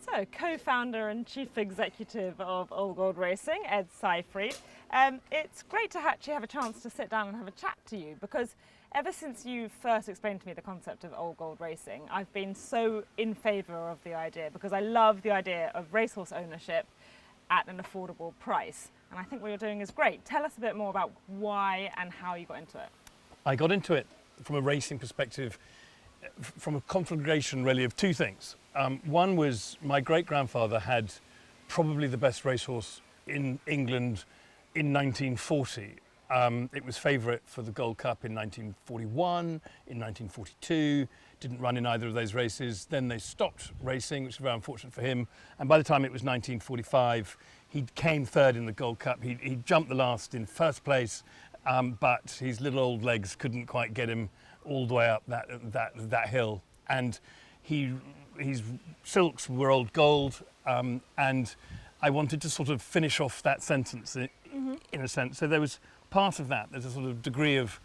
So, co-founder and chief executive of Old Gold Racing, Ed Seyfried. It's great to actually have a chance to sit down and have a chat to you, because ever since you first explained to me the concept of Old Gold Racing, I've been so in favour of the idea, because I love the idea of racehorse ownership at an affordable price. And I think what you're doing is great. Tell us a bit more about why and how you got into it. I got into it from a racing perspective, from a conflagration really of two things. One was my great-grandfather had probably the best racehorse in England in 1940. It was favourite for the Gold Cup in 1941, in 1942, didn't run in either of those races. Then they stopped racing, which was very unfortunate for him. And by the time it was 1945, he came third in the Gold Cup. He jumped the last in first place, but his little old legs couldn't quite get him all the way up that hill. And his silks were old gold, and I wanted to sort of finish off that sentence in a sense. So there was part of that. There's a sort of degree of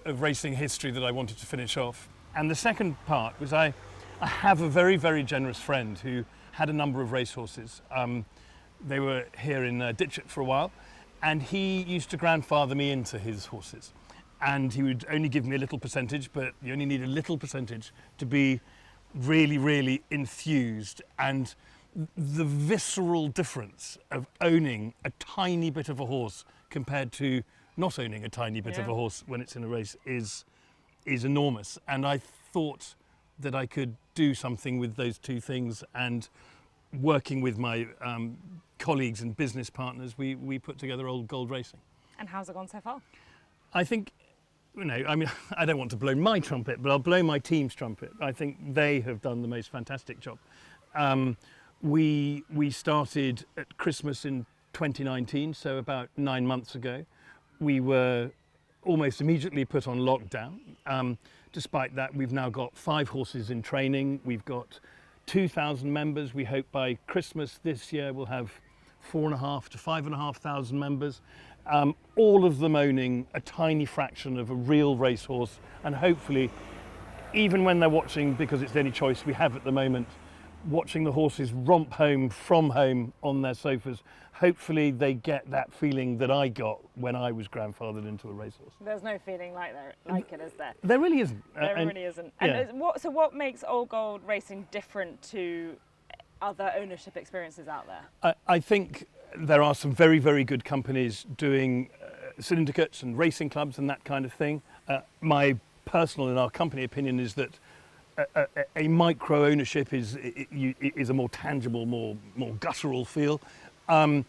racing history that I wanted to finish off. And the second part was I have a very, very generous friend who had a number of racehorses. They were here in Ditchett for a while, and he used to grandfather me into his horses. And he would only give me a little percentage, but you only need a little percentage to be really, really enthused. And the visceral difference of owning a tiny bit of a horse compared to not owning a tiny bit of a horse when it's in a race is enormous. And I thought that I could do something with those two things, and working with my colleagues and business partners, we put together Old Gold Racing. And how's it gone so far? I think, I mean, I don't want to blow my trumpet, but I'll blow my team's trumpet. I think they have done the most fantastic job. We started at Christmas in 2019, so about 9 months ago. We were almost immediately put on lockdown. Despite that, we've now got 5 horses in training. We've got 2,000 members. We hope by Christmas this year we'll have 4,500 to 5,500 members. All of them owning a tiny fraction of a real racehorse, and hopefully, even when they're watching, because it's the only choice we have at the moment, watching the horses romp home from home on their sofas, hopefully they get that feeling that I got when I was grandfathered into a racehorse. There's no feeling like it, is there? There really isn't. There really isn't. And so what makes Old Gold Racing different to other ownership experiences out there? I think there are some very, very good companies doing syndicates and racing clubs and that kind of thing. My personal and our company opinion is that a micro ownership is a more tangible, more guttural feel. And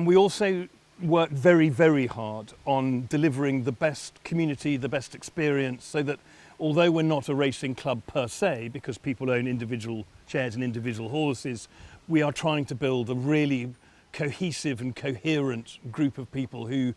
we also work very, very hard on delivering the best community, the best experience, so that although we're not a racing club per se, because people own individual shares and individual horses, we are trying to build a really cohesive and coherent group of people who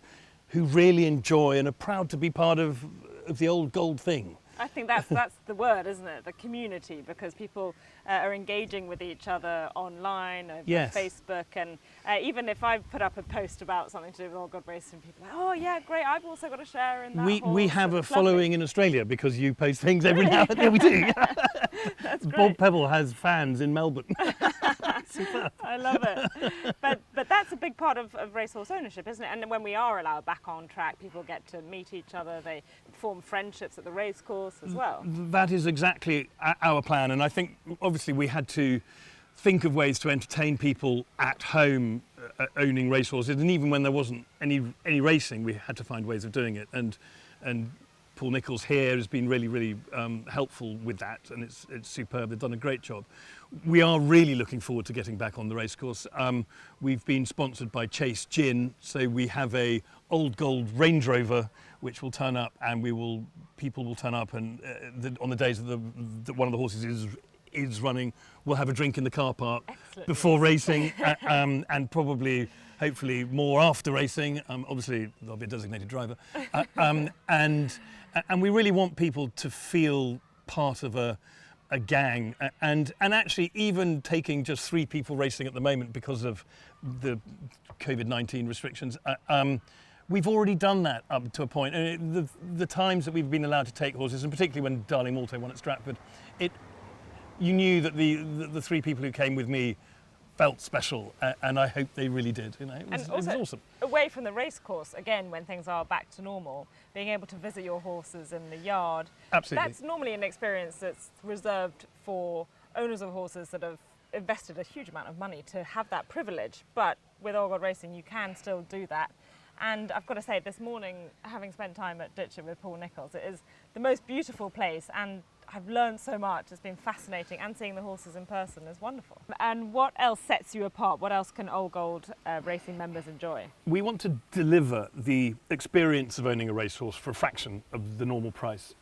really enjoy and are proud to be part of the Old Gold thing. I think that's the word, isn't it? The community, because people are engaging with each other online, over Facebook, and even if I put up a post about something to do with Old Gold Racing, people are like, oh yeah, great, I've also got a share in that We have a following in Australia because you post things every now and then. We do. That's great. Bob Pebble has fans in Melbourne. Super. I love it. But that's a big part of racehorse ownership, isn't it? And when we are allowed back on track, people get to meet each other, they form friendships at the racecourse as well. That is exactly our plan, and I think obviously we had to think of ways to entertain people at home owning racehorses, and even when there wasn't any racing, we had to find ways of doing it. And Paul Nichols here has been really, really helpful with that, and it's superb. They've done a great job. We are really looking forward to getting back on the racecourse. We've been sponsored by Chase Gin, so we have a Old Gold Range Rover which will turn up, and people will turn up, and on the days that one of the horses is running, we'll have a drink in the car park. Excellent. Before racing, and probably, hopefully, more after racing. Obviously, there'll be a designated driver, and we really want people to feel part of a gang, and actually even taking just 3 people racing at the moment because of the COVID-19 restrictions. We've already done that up to a point. The times that we've been allowed to take horses, and particularly when Darling Malto won at Stratford, you knew that the three people who came with me felt special, and I hope they really did. You know, it was awesome. Away from the race course, again, when things are back to normal, being able to visit your horses in the yard. Absolutely. That's normally an experience that's reserved for owners of horses that have invested a huge amount of money to have that privilege. But with Old Gold Racing, you can still do that. And I've got to say, this morning, having spent time at Ditchit with Paul Nicholls, it is the most beautiful place, and I've learned so much. It's been fascinating, and seeing the horses in person is wonderful. And what else sets you apart? What else can Old Gold Racing members enjoy? We want to deliver the experience of owning a racehorse for a fraction of the normal price.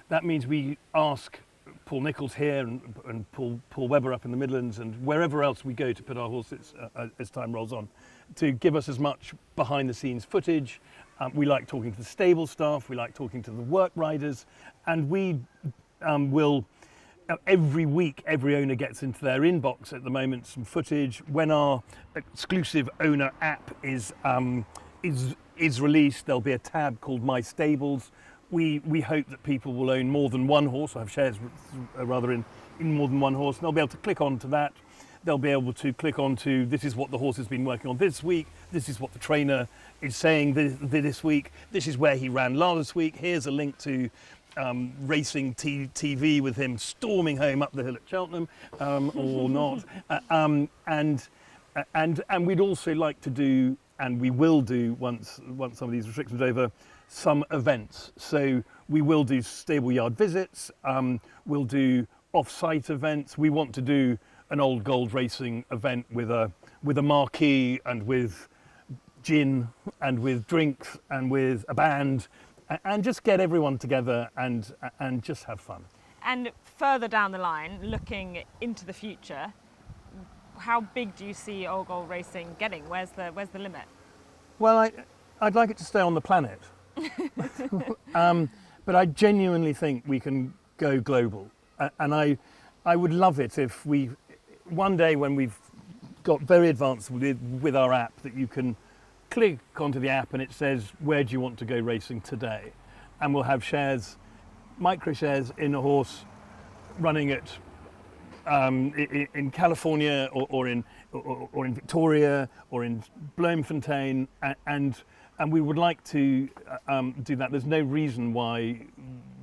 That means we ask Paul Nicholls here and Paul Webber up in the Midlands and wherever else we go to put our horses as time rolls on, to give us as much behind the scenes footage. We like talking to the stable staff, we like talking to the work riders, and we will, every week, every owner gets into their inbox at the moment some footage. When our exclusive owner app is released, there'll be a tab called My Stables. We hope that people will own more than one horse, or have shares rather in more than one horse, and they'll be able to click onto that. They'll be able to click onto, this is what the horse has been working on this week, this is what the trainer is saying this week, this is where he ran last week, here's a link to racing TV with him storming home up the hill at Cheltenham, or not. And we'd also like to do, and we will do once some of these restrictions are over, some events. So we will do stable yard visits, we'll do off-site events. We want to do an Old Gold Racing event with a marquee and with gin and with drinks and with a band, and just get everyone together and just have fun. And further down the line, looking into the future, how big do you see Old Gold Racing getting? Where's the limit? Well, I'd like it to stay on the planet, but I genuinely think we can go global, and I would love it if we, one day when we've got very advanced with our app, that you can click onto the app and it says, where do you want to go racing today? And we'll have shares, micro shares in a horse running it in California or in Victoria or in Bloemfontein, and we would like to do that. There's no reason why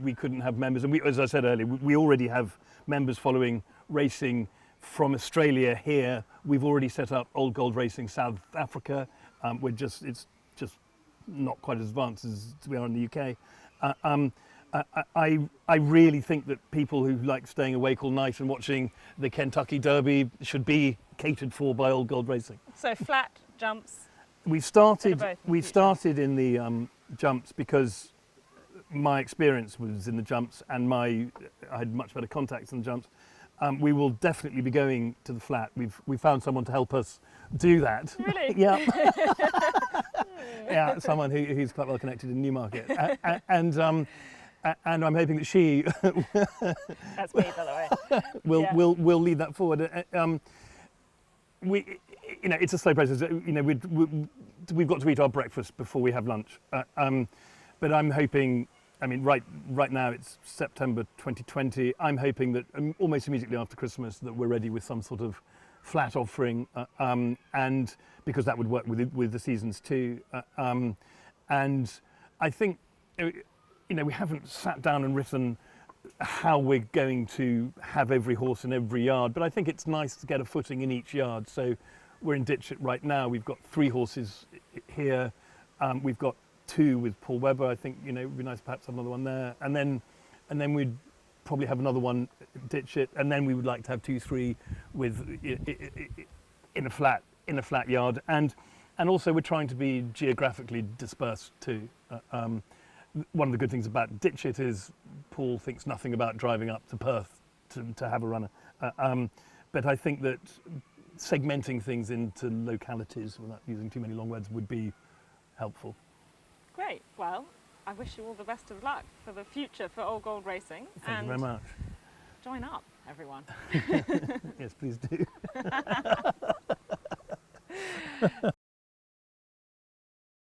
we couldn't have members, and as I said earlier, we already have members following racing from Australia here. We've already set up Old Gold Racing South Africa. It's just not quite as advanced as we are in the UK. I really think that people who like staying awake all night and watching the Kentucky Derby should be catered for by Old Gold Racing. So flat jumps. We've started in the jumps because my experience was in the jumps, and I had much better contacts in the jumps. We will definitely be going to the flat. We've found someone to help us do that. Really? Yeah. Yeah, someone who's quite well connected in Newmarket, and I'm hoping that she That's me, by the way. will lead that forward. It's a slow process. We've got to eat our breakfast before we have lunch. But I'm hoping. I mean, right now it's September 2020. I'm hoping that almost immediately after Christmas that we're ready with some sort of flat offering, and because that would work with the seasons too. And I think, we haven't sat down and written how we're going to have every horse in every yard, but I think it's nice to get a footing in each yard. So we're in Ditchit right now. We've got 3 horses here. We've got 2 with Paul Webber. I think it would be nice perhaps to have another one there, and then we'd probably have another one Ditchit, and then we would like to have 2-3 with in a flat yard, and also we're trying to be geographically dispersed too. One of the good things about Ditchit is Paul thinks nothing about driving up to Perth to have a runner, but I think that segmenting things into localities without using too many long words would be helpful. Great. Well, I wish you all the best of luck for the future for Old Gold Racing. Thank you very much. Join up, everyone. Yes, please do.